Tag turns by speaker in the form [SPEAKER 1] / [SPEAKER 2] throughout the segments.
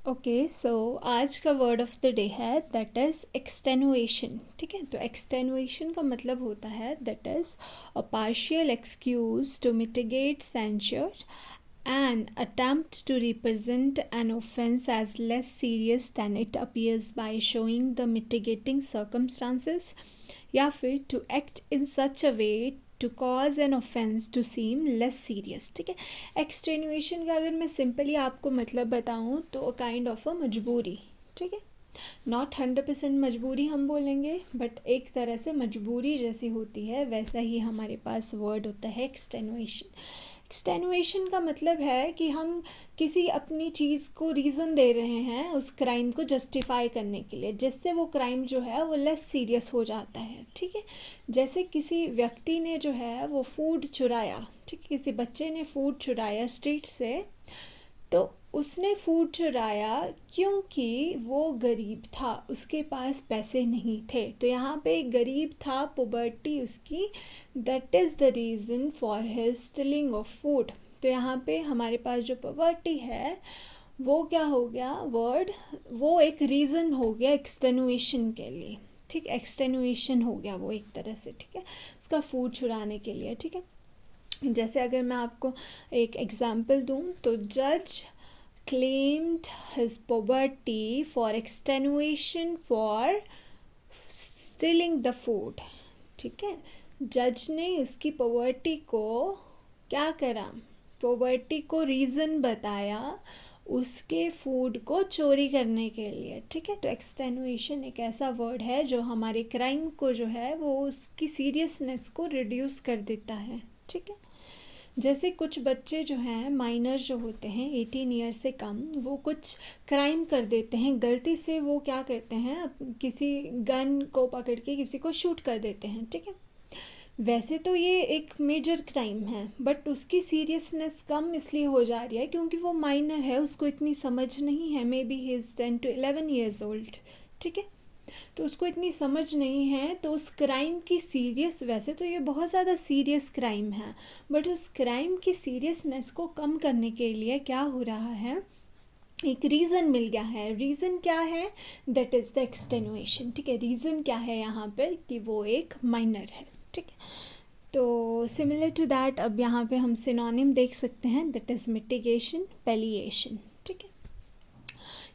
[SPEAKER 1] Okay, so आज का word of the day है दैट इज़ एक्सटेनुएशन। ठीक है, तो एक्सटेनुएशन का मतलब होता है that is a partial excuse to mitigate censure an attempt to represent an offense as less serious than it appears by showing the mitigating circumstances, या फिर to act in such a way to cause an offense to seem less serious। ठीक है, एक्सटेनुएशन का अगर मैं simply आपको मतलब बताऊँ तो काइंड ऑफ अ मजबूरी। ठीक है, नॉट 100% मजबूरी हम बोलेंगे, बट एक तरह से मजबूरी जैसी होती है वैसा ही हमारे पास वर्ड होता है एक्सटेनुएशन। एक्सटेनुएशन का मतलब है कि हम किसी अपनी चीज़ को रीज़न दे रहे हैं उस क्राइम को जस्टिफाई करने के लिए, जिससे वो क्राइम जो है वो लेस सीरियस हो जाता है। ठीक है, जैसे किसी व्यक्ति ने जो है वो फूड चुराया, ठीक है, किसी बच्चे ने फूड चुराया स्ट्रीट से, तो उसने फूड चुराया क्योंकि वो गरीब था, उसके पास पैसे नहीं थे। तो यहाँ पे गरीब था, पॉवर्टी उसकी, that is the reason for his stealing of food. तो यहाँ पे हमारे पास जो पॉवर्टी है वो क्या हो गया वर्ड, वो एक रीज़न हो गया एक्सटेनुएशन के लिए। ठीक, एक्सटेनुएशन हो गया वो एक तरह से। ठीक है, उसका फूड चुराने के लिए। ठीक है, जैसे अगर मैं आपको एक एग्जांपल दूं तो जज claimed his poverty for extenuation for stealing the food। ठीक है, जज ने उसकी पॉवर्टी को क्या करा, पॉवर्टी को रीज़न बताया उसके फूड को चोरी करने के लिए। ठीक है, तो एक्सटेनुएशन एक ऐसा वर्ड है जो हमारे क्राइम को जो है वो उसकी सीरियसनेस को रिड्यूस कर देता है। ठीक है, जैसे कुछ बच्चे जो हैं माइनर जो होते हैं 18 ईयर से कम, वो कुछ क्राइम कर देते हैं गलती से। वो क्या करते हैं, किसी गन को पकड़ के किसी को शूट कर देते हैं। ठीक है, वैसे तो ये एक मेजर क्राइम है, बट उसकी सीरियसनेस कम इसलिए हो जा रही है क्योंकि वो माइनर है, उसको इतनी समझ नहीं है। May be he is 10 to 11 years old. ठीक है, तो उसको इतनी समझ नहीं है, तो उस क्राइम की सीरियस, वैसे तो ये बहुत ज़्यादा सीरियस क्राइम है, बट उस क्राइम की सीरियसनेस को कम करने के लिए क्या हो रहा है, एक रीज़न मिल गया है। रीज़न क्या है, दैट इज़ द एक्सटेनुएशन। ठीक है, रीज़न क्या है यहाँ पर कि वो एक माइनर है। ठीक है, तो सिमिलर टू दैट अब यहाँ पे हम सिनोनिम देख सकते हैं, दैट इज़ मिटिगेशन, पैलिएशन। ठीक है,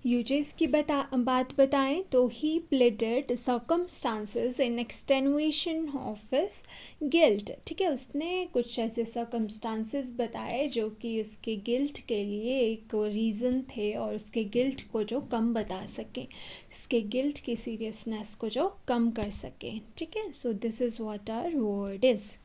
[SPEAKER 1] यूजेस की बात बताएं तो he pleaded circumstances in extenuation of his guilt. ठीक है, उसने कुछ ऐसे सर्कमस्टांसेस बताए जो कि उसके गिल्ट के लिए एक रीज़न थे और उसके गिल्ट को जो कम बता सकें, इसके गिल्ट की सीरियसनेस को जो कम कर सकें। ठीक है, so this is what our word is.